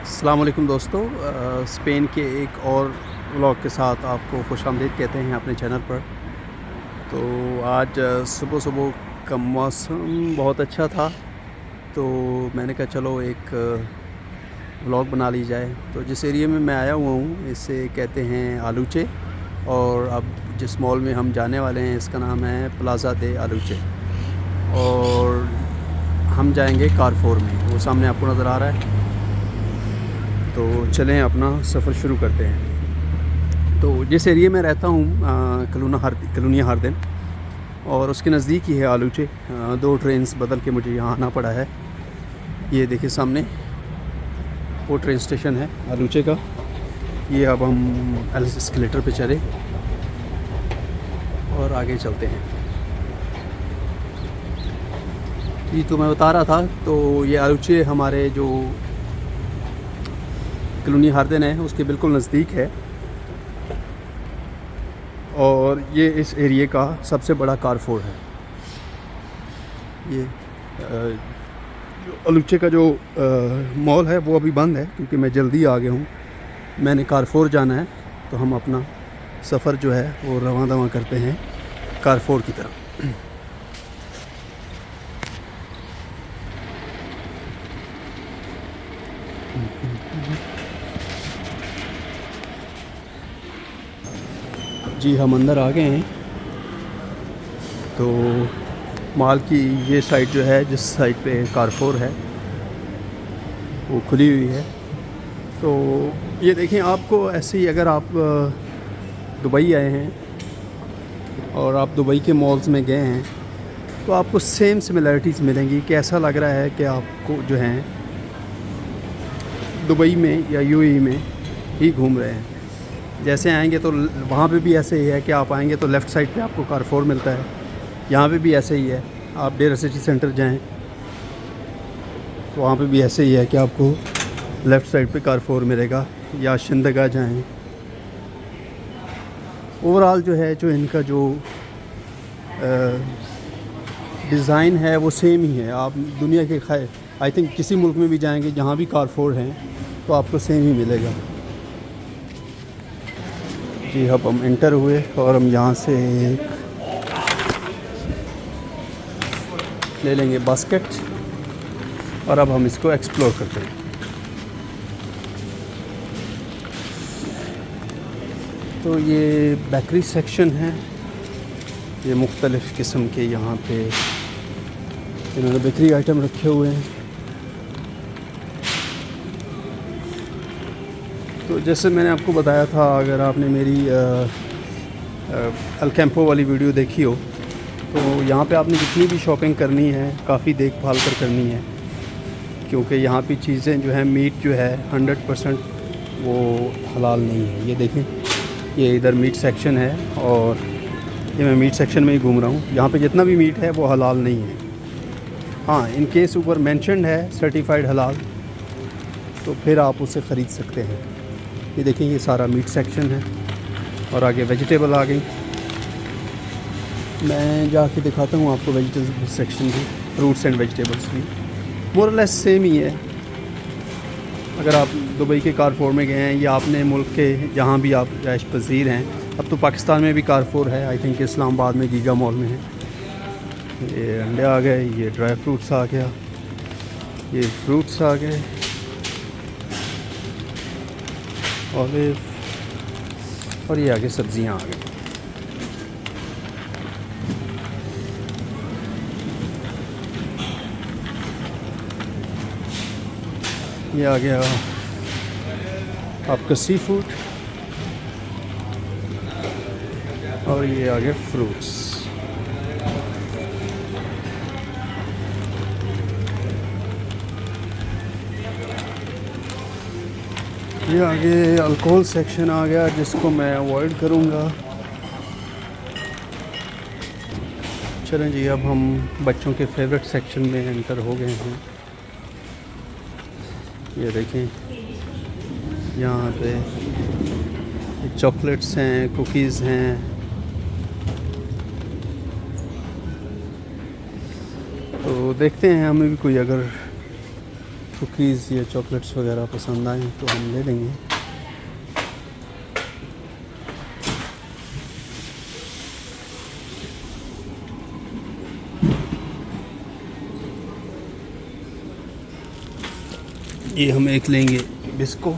अस्सलाम वालेकुम दोस्तों, स्पेन के एक और व्लॉग के साथ आपको खुशामदीद कहते हैं अपने चैनल पर। तो आज सुबह का मौसम बहुत अच्छा था, तो मैंने कहा चलो एक व्लॉग बना ली जाए। तो जिस एरिया में मैं आया हुआ हूँ इसे कहते हैं आलूचे, और अब जिस मॉल में हम जाने वाले हैं इसका नाम है प्लाज़ा दे आलूचे, और हम जाएंगे कारफोर में, वो सामने आपको नज़र आ रहा है। तो चलें अपना सफ़र शुरू करते हैं। तो जिस एरिया में रहता हूँ कलोनिया हार्दिन, और उसके नज़दीक ही है आलूचे। 2 ट्रेन्स बदल के मुझे यहाँ आना पड़ा है। ये देखिए सामने वो ट्रेन स्टेशन है आलूचे का। ये अब हम एस्केलेटर पे चले और आगे चलते हैं। ये तो मैं बता रहा था, तो ये आलूचे हमारे जो कलोनिया हार्दिन है उसके बिल्कुल नज़दीक है, और ये इस एरिया का सबसे बड़ा कारफोर है। ये जो आलूचे का जो मॉल है वो अभी बंद है, क्योंकि मैं जल्दी आ गया हूँ। मैंने कारफोर जाना है, तो हम अपना सफ़र जो है वो रवां दवां करते हैं कारफोर की तरफ। जी हम अंदर आ गए हैं। तो मॉल की ये साइड जो है, जिस साइड पे कारफोर है वो खुली हुई है। तो ये देखें, आपको ऐसे ही अगर आप दुबई आए हैं और आप दुबई के मॉल्स में गए हैं तो आपको सेम सिमिलरिटीज़ मिलेंगी कि ऐसा लग रहा है कि आपको जो हैं दुबई में या यूएई में ही घूम रहे हैं। जैसे आएंगे तो वहाँ पे भी ऐसे ही है कि आप आएंगे तो लेफ़्ट साइड पे आपको कारफोर मिलता है। यहाँ पे भी ऐसे ही है। आप डेरा सिटी सेंटर जाएं तो वहाँ पे भी ऐसे ही है कि आपको लेफ़्ट साइड पे कारफोर मिलेगा, या शिंदगा जाएं। ओवरऑल जो है, जो इनका जो डिज़ाइन है वो सेम ही है। आप दुनिया के आई थिंक किसी मुल्क में भी जाएंगे जहाँ भी कारफोर हैं तो आपको सेम ही मिलेगा। जी अब हम एंटर हुए और हम यहाँ से ले लेंगे बास्केट, और अब हम इसको एक्सप्लोर करते हैं। तो ये बेकरी सेक्शन है। ये मुख्तलिफ़ किस्म के यहाँ पे इन्होंने बेकरी आइटम रखे हुए हैं। तो जैसे मैंने आपको बताया था, अगर आपने मेरी अल कैंपो वाली वीडियो देखी हो, तो यहाँ पे आपने जितनी भी शॉपिंग करनी है काफ़ी देखभाल कर करनी है, क्योंकि यहाँ पे चीज़ें जो है, मीट जो है 100% वो हलाल नहीं है। ये देखें, ये इधर मीट सेक्शन है, और ये मैं मीट सेक्शन में ही घूम रहा हूँ। यहाँ पे जितना भी मीट है वो हलाल नहीं है। हाँ, इन केस ऊपर मेंशन्ड है सर्टिफाइड हलाल, तो फिर आप उसे ख़रीद सकते हैं। ये देखें, ये सारा मीट सेक्शन है, और आगे वेजिटेबल आ गई। मैं जाके दिखाता हूँ आपको वेजिटेबल सेक्शन भी, फ्रूट्स एंड वेजिटेबल्स भी मोर और लेस सेम ही है। अगर आप दुबई के कारफोर में गए हैं, या आपने मुल्क के जहाँ भी आप ऐश पज़ीर हैं, अब तो पाकिस्तान में भी कारफोर है, आई थिंक इस्लामाबाद में गीगा मॉल में है। ये अंडे आ गए, ये ड्राई फ्रूट्स आ गया, ये फ्रूट्स आ गए, ऑलिव, और ये आगे सब्जियां आ गई। ये आ गया आपका सी फूड, और ये आ गया फ्रूट्स। ये आगे अल्कोहल सेक्शन आ गया, जिसको मैं अवॉइड करूँगा। चलें जी, अब हम बच्चों के फेवरेट सेक्शन में एंटर हो गए हैं। ये देखें, यहाँ पे चॉकलेट्स हैं, कुकीज़ हैं, तो देखते हैं हमें भी कोई अगर कुकीज़ या चॉकलेट्स वगैरह पसंद आए तो हम ले लेंगे। ये हम एक लेंगे बिस्को,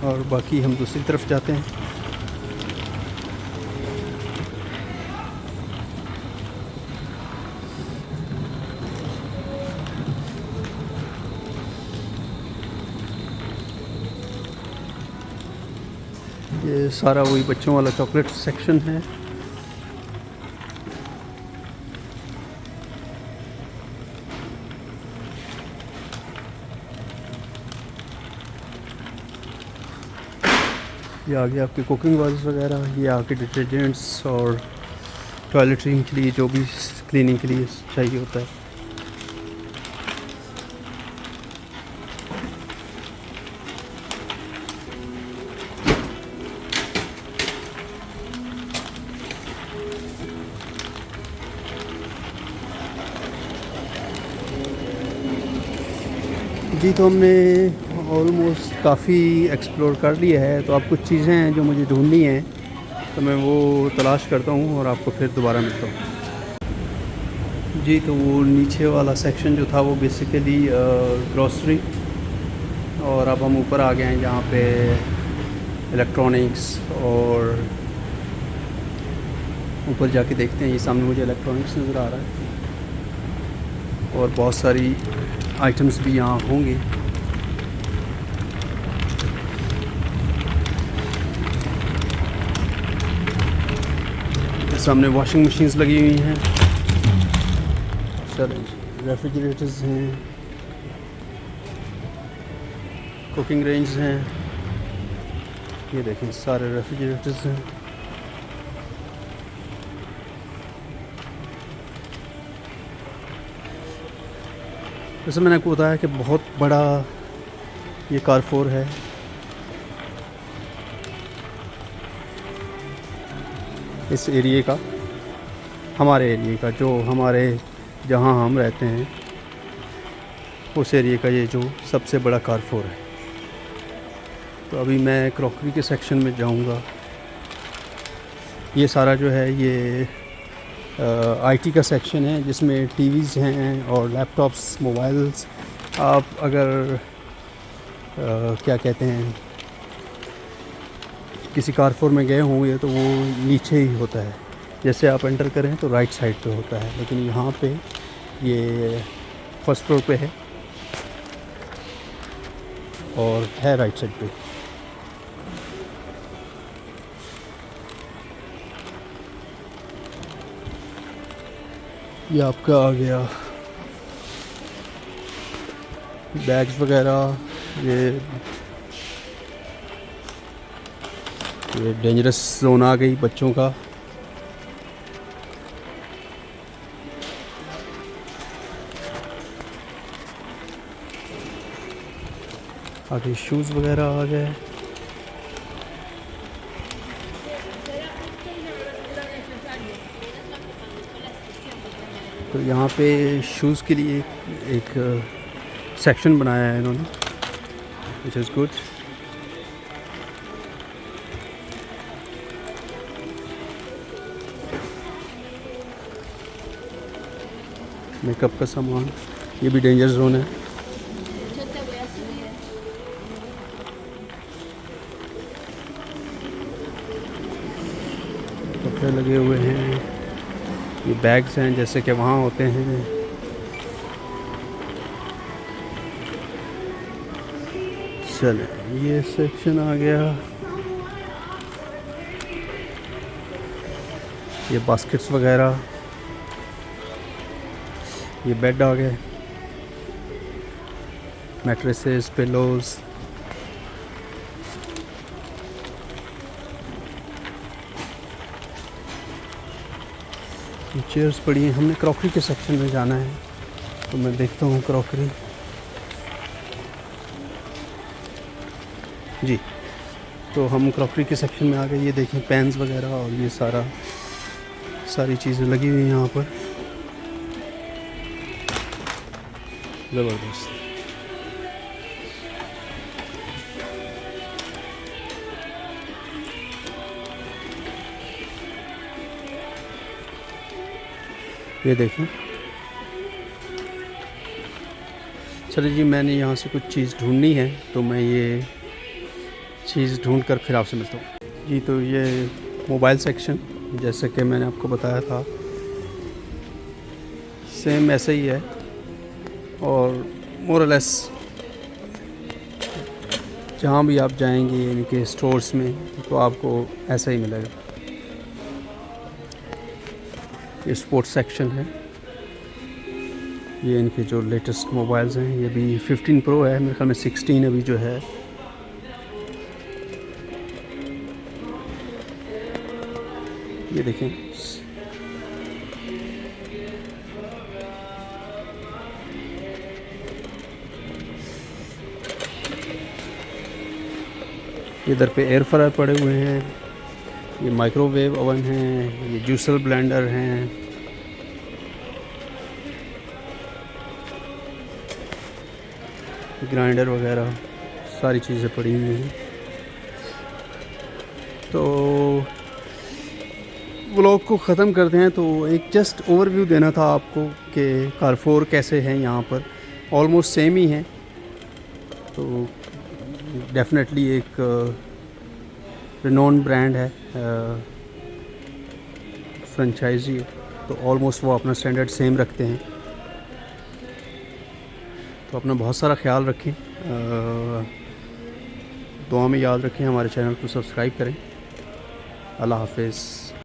और बाकी हम दूसरी तरफ जाते हैं। ये सारा वही बच्चों वाला चॉकलेट सेक्शन है। ये आगे आपके कुकिंग वाल्स वगैरह, ये आके डिटर्जेंट्स और टॉयलेटरिंग के लिए जो भी क्लीनिंग के लिए चाहिए होता है। जी, तो हमने ऑलमोस्ट काफ़ी एक्सप्लोर कर लिया है। तो अब कुछ चीज़ें हैं जो मुझे ढूंढनी हैं, तो मैं वो तलाश करता हूँ और आपको फिर दोबारा मिलता हूँ। जी, तो वो नीचे वाला सेक्शन जो था वो बेसिकली ग्रॉसरी, और अब हम ऊपर आ गए हैं जहाँ पे इलेक्ट्रॉनिक्स, और ऊपर जाके देखते हैं। ये सामने मुझे इलेक्ट्रॉनिक्स नज़र आ रहा है और बहुत सारी आइटम्स भी यहाँ होंगे। सामने वॉशिंग मशीन्स लगी हुई हैं, सर रेफ्रिजरेटर्स हैं, कुकिंग रेंज हैं। ये देखें सारे रेफ्रिजरेटर्स हैं। जैसे मैंने आपको बताया कि बहुत बड़ा ये कारफोर है। इस एरिए का, हमारे एरिए का, जो हमारे जहाँ हम रहते हैं उस एरिए का ये जो सबसे बड़ा कारफोर है। तो अभी मैं क्रॉकरी के सेक्शन में जाऊंगा। ये सारा जो है ये आईटी का सेक्शन है, जिसमें टीवीज़ हैं और लैपटॉप्स, मोबाइल्स। आप अगर क्या कहते हैं, किसी कारफोर में गए होंगे तो वो नीचे ही होता है। जैसे आप एंटर करें तो राइट साइड पे होता है, लेकिन यहाँ पे ये फर्स्ट फ्लोर पे है और है राइट साइड पे। ये आपका आ गया बैग्स वगैरह। ये डेंजरस जोन आ गई बच्चों का। आगे शूज़ वगैरह आ गए। तो यहाँ पे शूज़ के लिए एक सेक्शन बनाया है इन्होंने, विच इज़ गुड। मेकअप का सामान, ये भी डेंजर जोन है। कपड़े लगे हुए हैं। ये बैग्स हैं जैसे कि वहाँ होते हैं। चले, ये सेक्शन आ गया। ये बास्केट्स वगैरह, ये बेड आ गए, मैट्रेसेस, पिलोज़। चेयर्स पड़ी हैं। हमने क्रॉकरी के सेक्शन में जाना है, तो मैं देखता हूँ क्रॉकरी। जी, तो हम क्रॉकरी के सेक्शन में आ गए। ये देखें पैन्स वगैरह और ये सारी चीज़ें लगी हुई हैं यहाँ पर। ज़बरदस्त। ये देखें। चलिए जी, मैंने यहाँ से कुछ चीज़ ढूंढनी है, तो मैं ये चीज़ ढूंढ कर फिर आपसे मिलता हूँ जी। तो ये मोबाइल सेक्शन, जैसे कि मैंने आपको बताया था, सेम ऐसे ही है और मोर लेस जहाँ भी आप जाएंगे इनके स्टोर्स में तो आपको ऐसा ही मिलेगा। ये स्पोर्ट्स सेक्शन है। ये इनके जो लेटेस्ट मोबाइल्स हैं, ये भी 15 प्रो है, मेरे ख्याल में 16 अभी जो है। ये देखें, इधर पे एयर फ्रायर पड़े हुए हैं, ये माइक्रोवेव ओवन है, ये जूसर ब्लेंडर हैं, ग्राइंडर वगैरह सारी चीज़ें पड़ी हुई हैं। तो व्लॉग को ख़त्म करते हैं। तो एक जस्ट ओवरव्यू देना था आपको कि कारफोर कैसे हैं यहाँ पर, ऑलमोस्ट सेम ही हैं। तो डेफिनेटली एक रिनोन ब्रांड है, फ्रेंचाइजी, तो ऑलमोस्ट वो अपना स्टैंडर्ड सेम रखते हैं। तो अपना बहुत सारा ख्याल रखें, दुआ में याद रखें, हमारे चैनल को सब्सक्राइब करें। अल्लाह हाफ़िज़।